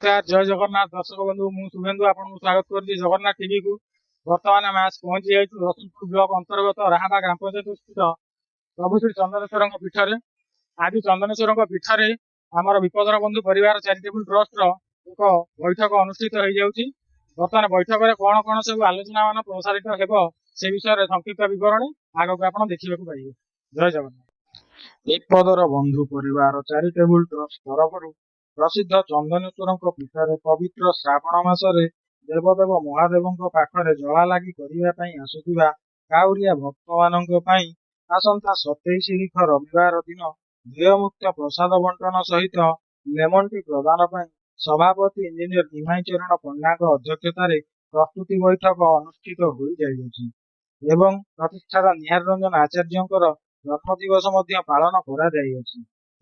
नमस्कार जय जगन्नाथ दर्शक बंधु मु शुभेन्दु आपको स्वागत कर जगन्नाथ टीवी को। बर्तमान आम आज पहुंची जाइए रसूलपुर ब्लॉक अंतर्गत राहाबा ग्राम पंचायत स्थित प्रभु श्री चंदनेश्वर पीठर। आज चंदनेश्वर पीठर आमर विपदर बंधु परिवार चैरिटेबल ट्रस्ट एक बैठक अनुष्ठित हो जाउछि। बर्तमान बैठक में कौन कौन सब आलोचना मान प्रसारित हेबो से विषय संक्षिप्त विवरणी आगक आप देखा पाइबे। जय जगन्नाथ। विपदर बंधु परिवार चैरिटेबल ट्रस्ट तरफ प्रसिद्ध चंदनेश्वर पीठरे पवित्र श्रावण मासरे देवदेव महादेव पाखरे जला लगी करने आसुवा काउरिया भक्त मान आसंता 27 तारीख रविवार दिन देयमुक्त प्रसाद बंटन सहित लेमन टी प्रदान पर सभापति इंजीनियर निमाई चरण पंडा अध्यक्षतार प्रस्तुति बैठक अनुष्ठित हो एवं प्रतिष्ठाता निहार रंजन आचार्य जन्मदिवस पालन कर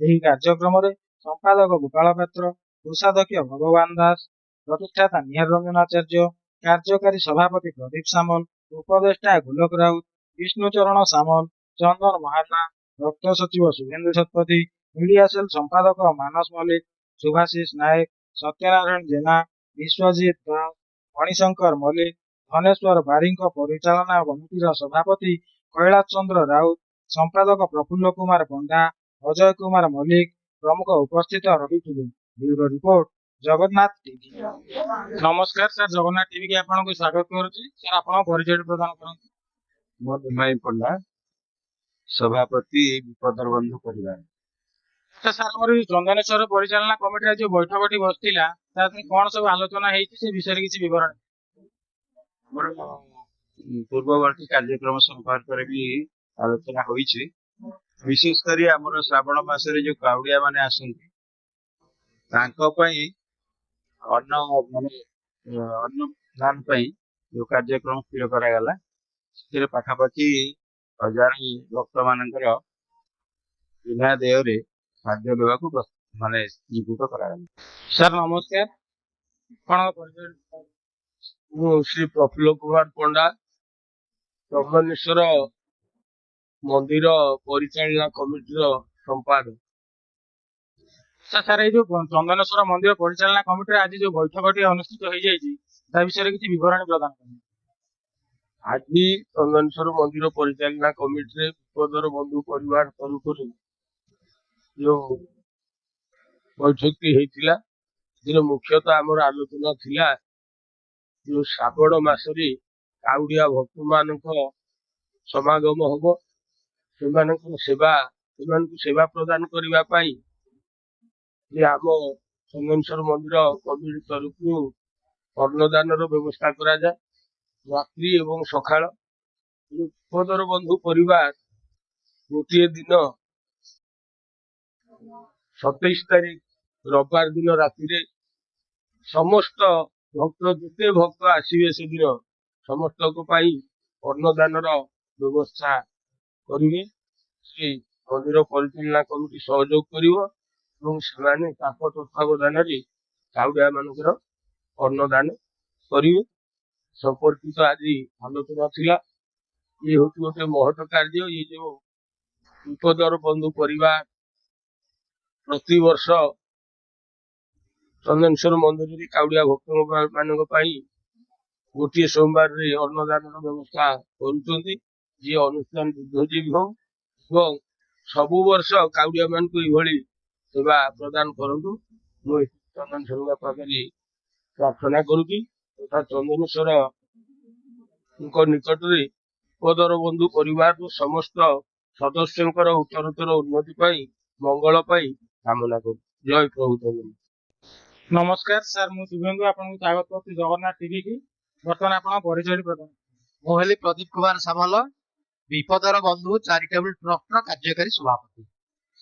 कार्यक्रम संपादक गोपाल पात्र, कोषाध्यक्ष भगवान दास, प्रतिष्ठाता निहार रंजन आचार्य, कार्यकारी सभापति प्रदीप सामल, उपदेष्टा गोलक राउत, विष्णुचरण सामल, चंदन महाना, रक्त सचिव शुभेन्दु शतपथी, मीडिया सेल संपादक मानस मल्लिक, सुभाषिष नायक, सत्यनारायण जेना, विश्वजित दास, मणिशंकर मल्लिक, धनेश्वर बारी परिचालना कमिटीर सभापति कैलाश चंद्र राउत, संपादक प्रफुल्ल कुमार पंडा, अजय कुमार मल्लिक प्रमुख उपस्थित रही। Bureau report Jagannath TV. नमस्कार सर, जगन्नाथ टीवी के आपको स्वागत करुच्ची। सर आप परिचय प्रदान करंतु। मो निमाई पंडा, सभापति विपदर बंधु परिवार। अच्छा सर, आम चंदनेश्वर परिचालना कमिटी जो बैठक बसला कौन सब आलोचना से विषय किसी विवरण पूर्ववर्ती कार्यक्रम संपर्क भी आलोचना होईछि। विशेषकर आमर श्रावण मासरे जो काउडिया माने आसंती तांको पई अन्न माने अन्नदान पई जो कार्यक्रम स्थिर करा गला से पाखापाखि 1000 भक्त मानकर बिना देयरे खाद्य देवा को माने जीवित करा गला। सर नमस्कार, कौन परिचय? श्री प्रफुल्ल कुमार पंडा, चंदनेश्वर मंदिर परिचालना कमिटीर संपादक। सर ये चंदनेश्वर मंदिर परिचालना कमिटी आज जो बैठक अनुष्ठित हो विषय किसी विवरण प्रदान करें। आज चंदनेश्वर मंदिर परिचालना कमिटी विपदर बंधु परिवार तरफ जो बैठक होता मुख्यतः आमर आलोचना थिला जो श्रावण मासरे काउडिया भक्त मान समागम हम सेवा प्रदान करने आम चंदनेश्वर मंदिर कमिटी तरफ अन्नदान व्यवस्था करा जाए रात्रि एवं सकाळ। विपदर बंधु परिवार गोटे दिन 27 तारीख रविवार दिन राति समस्त भक्त जिते भक्त आसवे से दिन समस्त अन्नदान व्यवस्था करेंगे। से मंदिर परिचालना कमिटी सहयोग कर तत्वावधान काउडिया मानकर अन्नदान करेंगे। संपर्कित आज आलोचना थिला ये हूँ गोटे महत कार्य। ये जो विपदर बंधु परिवार प्रति वर्ष चंदनेश्वर मंदिर काउडिया भक्त मान गोटे सोमवार अन्नदान व्यवस्था कर अनुष्ठान बुद्धजीवी हो सबु वर्ष काउडिया मान को यही सेवा प्रदान करूँ मुझे चंदनेश्वर पाखे प्रार्थना करुच्ची तथा चंदनेश्वर निकट में विपदर बंधु परिवार समस्त सदस्य उत्तरोत्तर उन्नति मंगल कामना कर। जय प्रभु चंदनेश्वर। नमस्कार सर, मु शुभेन्दु आपको स्वागत कर जगन्नाथ टीवी की। बर्तमान आप परिचय प्रदान। मुहली प्रदीप कुमार सामल, विपदर बंधु चैरिटेबल ट्रस्ट कार्यकारी सभापति।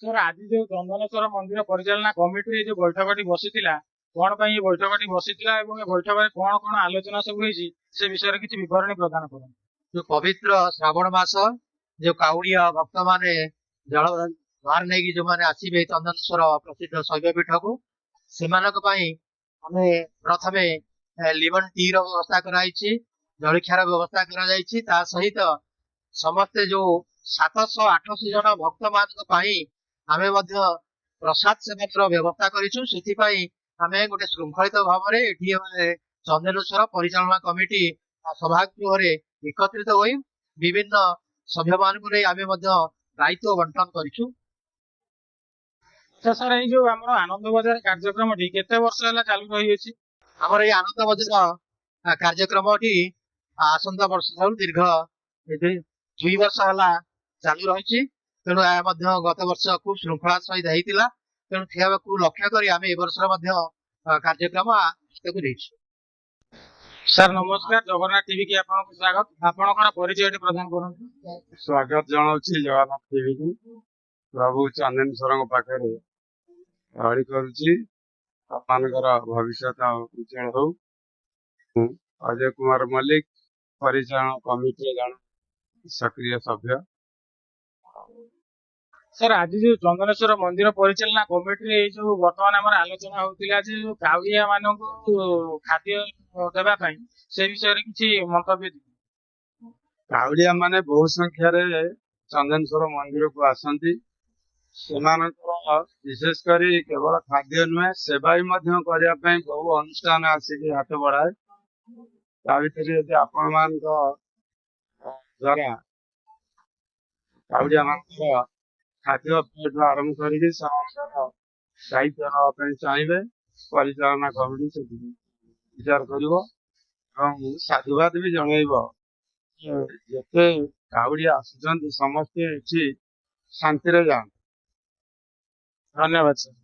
सर आज जो चंदनेश्वर मंदिर परिचालना कमिटी जो बैठक बसीला कौन ये बैठक बसीला बैठक में कौन कौन आलोचना सब हुई से विषय किसी विवरणी प्रदान करें। जो पवित्र श्रावण मास जो काउडिया भक्त माने जल भार नहीं जो मैंने आसवे चंदनेश्वर प्रसिद्ध शैव पीठ को से प्रथम लेमन टी व्यवस्था कराई जलक्षार व्यवस्था करा सहित समस्ते जो 700-800 जन भक्त मान प्रसाद सेवन व्यवस्था करूँ। ଆମେ ଗୋଟେ ଶୃଙ୍ଖଳିତ ଭାବରେ ଏଠି ଆମେ ଚନ୍ଦନେଶ୍ୱର ପରିଚାଳନା କମିଟି ସଭାଗୃହରେ ଏକତ୍ରିତ ହୋଇ ବିଭିନ୍ନ ସଭ୍ୟମାନଙ୍କୁ ନେଇ ଆମେ ମଧ୍ୟ ଦାୟିତ୍ୱ ବଣ୍ଟନ କରିଛୁ। ଆଚ୍ଛା ସାର୍, ଏଇ ଯୋଉ ଆମର ଆନନ୍ଦ ବଜାର କାର୍ଯ୍ୟକ୍ରମଟି କେତେ ବର୍ଷ ହେଲା ଚାଲୁ ରହିଅଛି? ଆମର ଏଇ ଆନନ୍ଦ ବଜାର କାର୍ଯ୍ୟକ୍ରମଟି ଆସନ୍ତା ବର୍ଷ ଠାରୁ ଦୀର୍ଘ 2 ବର୍ଷ ହେଲା ଚାଲୁ ରହିଛି। ତେଣୁ ଏହା ମଧ୍ୟ ଗତ ବର୍ଷ ଖୁବ ଶୃଙ୍ଖଳା ସହିତ ହେଇଥିଲା। ତେଣୁ ଥିବାକୁ ଲକ୍ଷ୍ୟ କରି ଆମେ ଏ ବର୍ଷର ମଧ୍ୟ କାର୍ଯ୍ୟକ୍ରମ ହାତକୁ ଦେଇଛୁ। ସାର୍ ନମସ୍କାର, ଜଗନ୍ନାଥ ଟିଭି କି ଆପଣଙ୍କୁ ସ୍ୱାଗତ। ଆପଣଙ୍କର ପରିଚୟଟି ପ୍ରଦାନ କରନ୍ତୁ। ସ୍ୱାଗତ ଜଣାଉଛି ଜଗନ୍ନାଥ ଟିଭିକୁ। ପ୍ରଭୁ ଚନ୍ଦନେଶ୍ୱରଙ୍କ ପାଖରେ ରହି କରୁଛି, ଆପଣଙ୍କର ଭବିଷ୍ୟତ ଉଜ୍ଜଳ ହଉ। ମୁଁ ଅଜୟ କୁମାର ମଲ୍ଲିକ, ପରିଚାଳନା କମିଟିର ଜଣେ ସକ୍ରିୟ ସଭ୍ୟ। ସାର୍, ଆଜି ଯୋଉ ଚନ୍ଦନେଶ୍ୱର ମନ୍ଦିର ପରିଚାଳନା କମିଟିରେ ଏଇ ଯୋଉ ବର୍ତ୍ତମାନ ଆମର ଆଲୋଚନା ହଉଥିଲା ଯେ ଯୋଉ କାଉଡ଼ିଆ ମାନଙ୍କୁ ଖାଦ୍ୟ ଦେବା ପାଇଁ, ସେ ବିଷୟରେ କିଛି ମନ୍ତବ୍ୟ ଦିଅନ୍ତୁ। କାଉଡ଼ିଆ ମାନେ ବହୁ ସଂଖ୍ୟାରେ ଚନ୍ଦନେଶ୍ୱର ମନ୍ଦିରକୁ ଆସନ୍ତି। ସେମାନଙ୍କର ବିଶେଷ କରି କେବଳ ଖାଦ୍ୟ ନୁହେଁ, ସେବା ବି ମଧ୍ୟ କରିବା ପାଇଁ ବହୁ ଅନୁଷ୍ଠାନ ଆସିକି ହାତ ବଢାଏ। ତା ଭିତରେ ଯଦି ଆପଣମାନଙ୍କ ଦ୍ୱାରା କାଉଡ଼ିଆ ମାନଙ୍କର ଖାଦ୍ୟ ପେୟଠୁ ଆରମ୍ଭ କରିକି ସେମାନଙ୍କର ଦାୟିତ୍ୱ ନେବା ପାଇଁ ଚାହିଁବେ, ପରିଚାଳନା କମିଟି ସେଥିରେ ବିଚାର କରିବ ଏବଂ ସାଧୁବାଦ ବି ଜଣେଇବ। ଯେତେ କାଉଡ଼ିଆ ଆସୁଛନ୍ତି ସମସ୍ତେ ଏଠି ଶାନ୍ତିରେ ଯାଆନ୍ତି। ଧନ୍ୟବାଦ ସାର୍।